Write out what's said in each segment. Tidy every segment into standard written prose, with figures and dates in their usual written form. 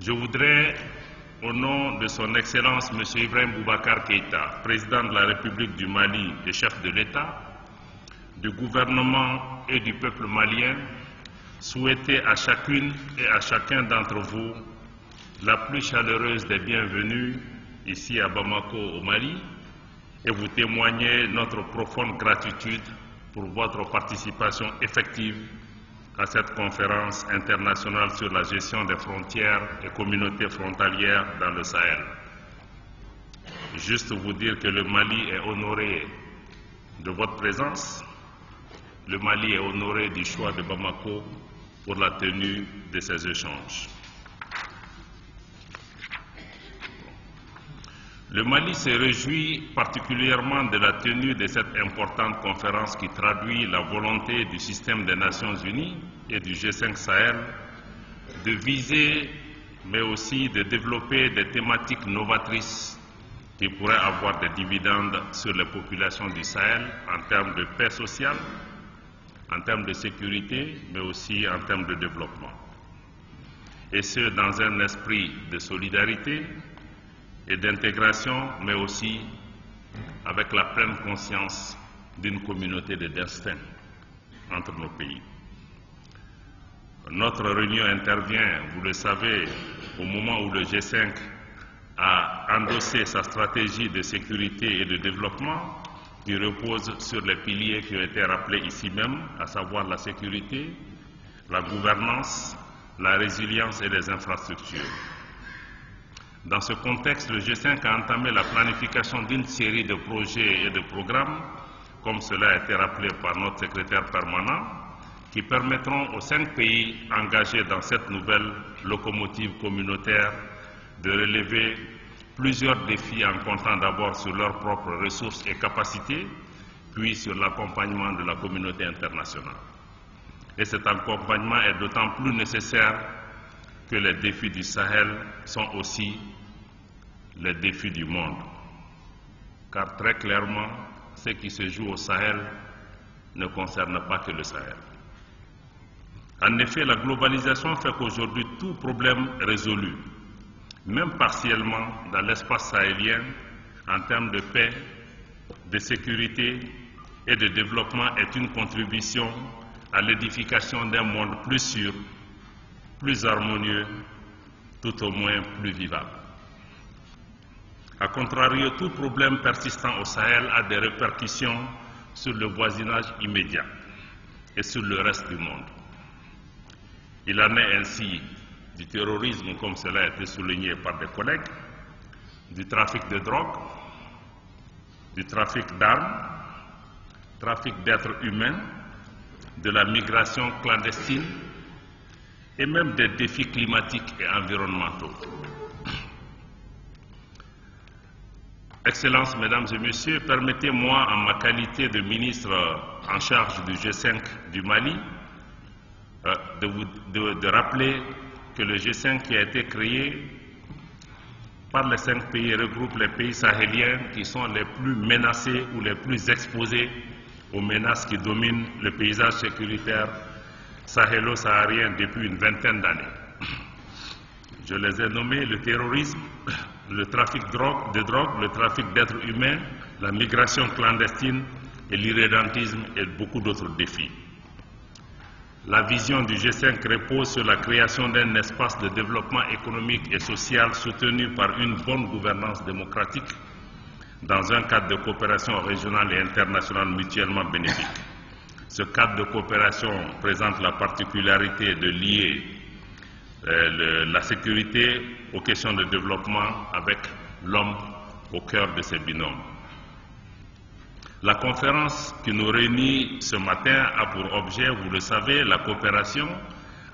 Je voudrais, au nom de son Excellence M. Ibrahim Boubacar Keïta, président de la République du Mali et chef de l'État, du gouvernement et du peuple malien, souhaiter à chacune et à chacun d'entre vous la plus chaleureuse des bienvenues ici à Bamako au Mali et vous témoigner notre profonde gratitude pour votre participation effective à cette conférence internationale sur la gestion des frontières et communautés frontalières dans le Sahel. Juste vous dire que le Mali est honoré de votre présence. Le Mali est honoré du choix de Bamako pour la tenue de ces échanges. Le Mali se réjouit particulièrement de la tenue de cette importante conférence qui traduit la volonté du système des Nations Unies et du G5 Sahel de viser, mais aussi de développer des thématiques novatrices qui pourraient avoir des dividendes sur les populations du Sahel en termes de paix sociale, en termes de sécurité, mais aussi en termes de développement. Et ce, dans un esprit de solidarité et d'intégration, mais aussi avec la pleine conscience d'une communauté de destin entre nos pays. Notre réunion intervient, vous le savez, au moment où le G5 a endossé sa stratégie de sécurité et de développement qui repose sur les piliers qui ont été rappelés ici même, à savoir la sécurité, la gouvernance, la résilience et les infrastructures. Dans ce contexte, le G5 a entamé la planification d'une série de projets et de programmes, comme cela a été rappelé par notre secrétaire permanent, qui permettront aux 5 pays engagés dans cette nouvelle locomotive communautaire de relever plusieurs défis en comptant d'abord sur leurs propres ressources et capacités, puis sur l'accompagnement de la communauté internationale. Et cet accompagnement est d'autant plus nécessaire que les défis du Sahel sont aussi les défis du monde. Car très clairement, ce qui se joue au Sahel ne concerne pas que le Sahel. En effet, la globalisation fait qu'aujourd'hui, tout problème résolu, même partiellement dans l'espace sahélien, en termes de paix, de sécurité et de développement, est une contribution à l'édification d'un monde plus sûr, plus harmonieux, tout au moins plus vivable. A contrario, tout problème persistant au Sahel a des répercussions sur le voisinage immédiat et sur le reste du monde. Il en est ainsi du terrorisme, comme cela a été souligné par des collègues, du trafic de drogue, du trafic d'armes, trafic d'êtres humains, de la migration clandestine et même des défis climatiques et environnementaux. Excellences, Mesdames et Messieurs, permettez-moi, en ma qualité de ministre en charge du G5 du Mali, de rappeler que le G5 qui a été créé par les 5 pays regroupe les pays sahéliens qui sont les plus menacés ou les plus exposés aux menaces qui dominent le paysage sécuritaire sahélo-saharien depuis une vingtaine d'années. Je les ai nommés le terrorisme, le trafic de drogue, le trafic d'êtres humains, la migration clandestine et l'irrédentisme et beaucoup d'autres défis. La vision du G5 repose sur la création d'un espace de développement économique et social soutenu par une bonne gouvernance démocratique dans un cadre de coopération régionale et internationale mutuellement bénéfique. Ce cadre de coopération présente la particularité de lier la sécurité aux questions de développement avec l'homme au cœur de ces binômes. La conférence qui nous réunit ce matin a pour objet, vous le savez, la coopération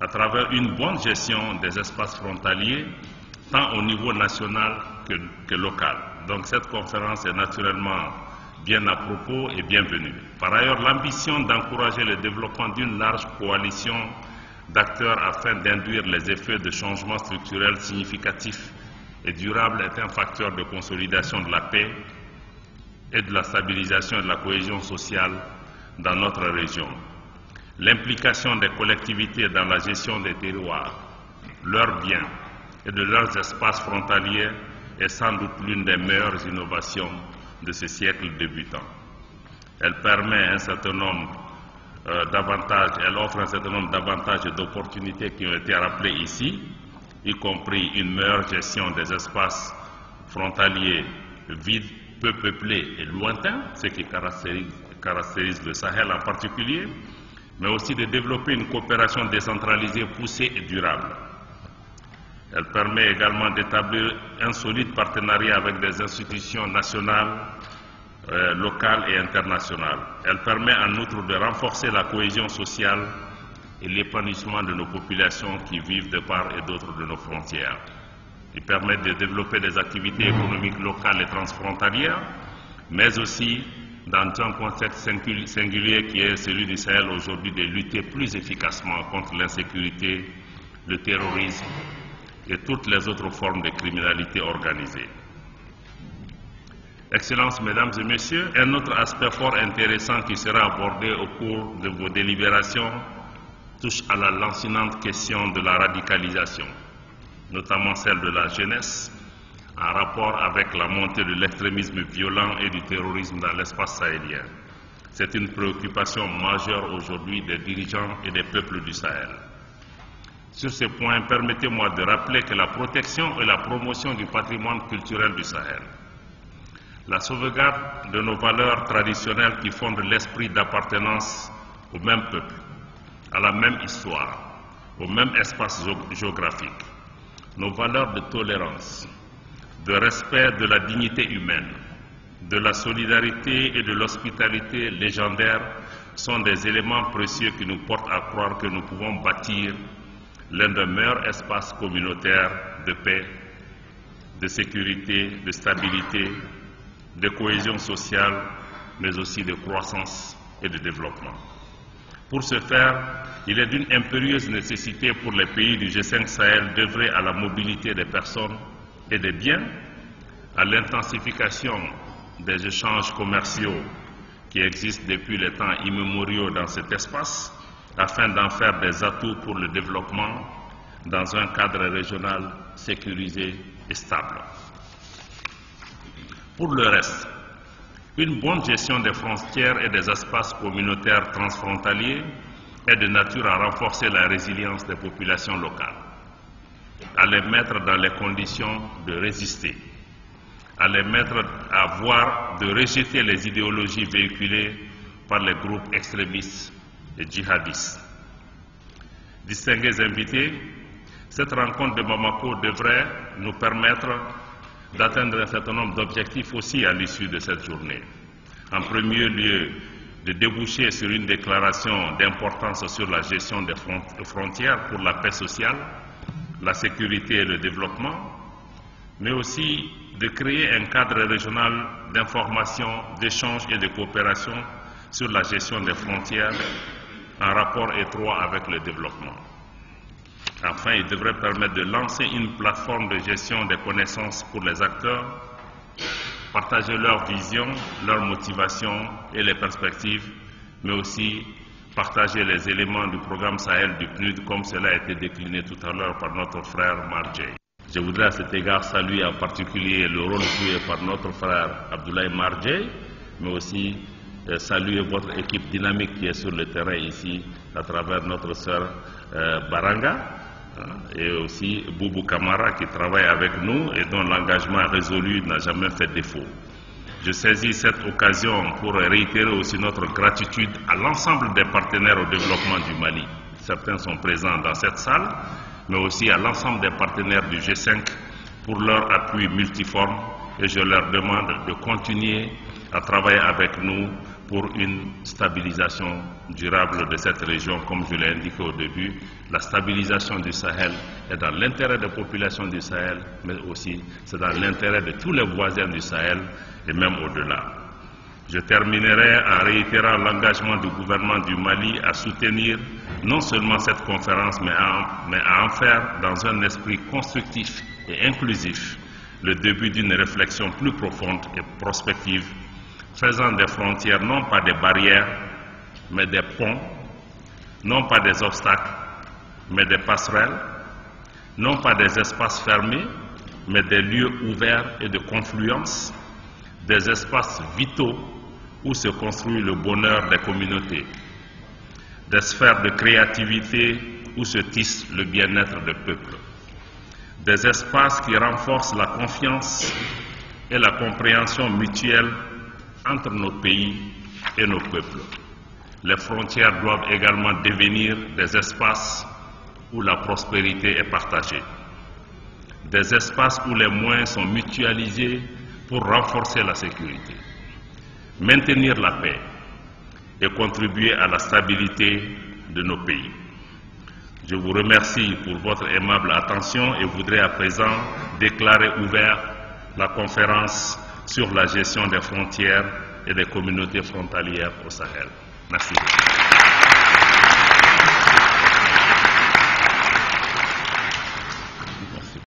à travers une bonne gestion des espaces frontaliers, tant au niveau national que local. Donc cette conférence est naturellement bien à propos et bienvenue. Par ailleurs, l'ambition d'encourager le développement d'une large coalition d'acteurs afin d'induire les effets de changements structurels significatifs et durables est un facteur de consolidation de la paix et de la stabilisation et de la cohésion sociale dans notre région. L'implication des collectivités dans la gestion des terroirs, leurs biens, et de leurs espaces frontaliers est sans doute l'une des meilleures innovations de ce siècle débutant. Elle permet un certain nombre elle offre un certain nombre d'avantages et d'opportunités qui ont été rappelés ici, y compris une meilleure gestion des espaces frontaliers vides, peu peuplés et lointains, ce qui caractérise le Sahel en particulier, mais aussi de développer une coopération décentralisée, poussée et durable. Elle permet également d'établir un solide partenariat avec des institutions nationales, locales et internationales. Elle permet en outre de renforcer la cohésion sociale et l'épanouissement de nos populations qui vivent de part et d'autre de nos frontières. Il permet de développer des activités économiques locales et transfrontalières, mais aussi dans un contexte singulier qui est celui du Sahel aujourd'hui, de lutter plus efficacement contre l'insécurité, le terrorisme et toutes les autres formes de criminalité organisée. Excellences, Mesdames et Messieurs, un autre aspect fort intéressant qui sera abordé au cours de vos délibérations touche à la lancinante question de la radicalisation, notamment celle de la jeunesse, en rapport avec la montée de l'extrémisme violent et du terrorisme dans l'espace sahélien. C'est une préoccupation majeure aujourd'hui des dirigeants et des peuples du Sahel. Sur ce point, permettez-moi de rappeler que la protection et la promotion du patrimoine culturel du Sahel, la sauvegarde de nos valeurs traditionnelles qui fondent l'esprit d'appartenance au même peuple, à la même histoire, au même espace géographique, nos valeurs de tolérance, de respect de la dignité humaine, de la solidarité et de l'hospitalité légendaire sont des éléments précieux qui nous portent à croire que nous pouvons bâtir l'un des meilleurs espaces communautaires de paix, de sécurité, de stabilité, de cohésion sociale, mais aussi de croissance et de développement. Pour ce faire, il est d'une impérieuse nécessité pour les pays du G5 Sahel d'œuvrer à la mobilité des personnes et des biens, à l'intensification des échanges commerciaux qui existent depuis les temps immémoriaux dans cet espace, afin d'en faire des atouts pour le développement dans un cadre régional sécurisé et stable. Pour le reste, une bonne gestion des frontières et des espaces communautaires transfrontaliers est de nature à renforcer la résilience des populations locales, à les mettre dans les conditions de résister, à les mettre à voir de rejeter les idéologies véhiculées par les groupes extrémistes et djihadistes. Distingués invités, cette rencontre de Bamako devrait nous permettre d'atteindre un certain nombre d'objectifs aussi à l'issue de cette journée. En premier lieu, de déboucher sur une déclaration d'importance sur la gestion des frontières pour la paix sociale, la sécurité et le développement, mais aussi de créer un cadre régional d'information, d'échange et de coopération sur la gestion des frontières en rapport étroit avec le développement. Enfin, il devrait permettre de lancer une plateforme de gestion des connaissances pour les acteurs, partager leur vision, leur motivation et les perspectives, mais aussi partager les éléments du programme Sahel du PNUD comme cela a été décliné tout à l'heure par notre frère Marjay. Je voudrais à cet égard saluer en particulier le rôle joué par notre frère Abdoulaye Marjay, mais aussi saluer votre équipe dynamique qui est sur le terrain ici à travers notre sœur Baranga et aussi Boubou Kamara qui travaille avec nous et dont l'engagement résolu n'a jamais fait défaut. Je saisis cette occasion pour réitérer aussi notre gratitude à l'ensemble des partenaires au développement du Mali. Certains sont présents dans cette salle, mais aussi à l'ensemble des partenaires du G5 pour leur appui multiforme et je leur demande de continuer à travailler avec nous pour une stabilisation durable de cette région. Comme je l'ai indiqué au début, la stabilisation du Sahel est dans l'intérêt des populations du Sahel, mais aussi c'est dans l'intérêt de tous les voisins du Sahel et même au-delà. Je terminerai en réitérant l'engagement du gouvernement du Mali à soutenir non seulement cette conférence, mais à en faire dans un esprit constructif et inclusif le début d'une réflexion plus profonde et prospective, faisant des frontières non pas des barrières, mais des ponts, non pas des obstacles, mais des passerelles, non pas des espaces fermés, mais des lieux ouverts et de confluence, des espaces vitaux où se construit le bonheur des communautés, des sphères de créativité où se tisse le bien-être des peuples, des espaces qui renforcent la confiance et la compréhension mutuelle entre nos pays et nos peuples. Les frontières doivent également devenir des espaces où la prospérité est partagée, des espaces où les moyens sont mutualisés pour renforcer la sécurité, maintenir la paix et contribuer à la stabilité de nos pays. Je vous remercie pour votre aimable attention et voudrais à présent déclarer ouverte la conférence sur la gestion des frontières et des communautés frontalières au Sahel. Merci beaucoup.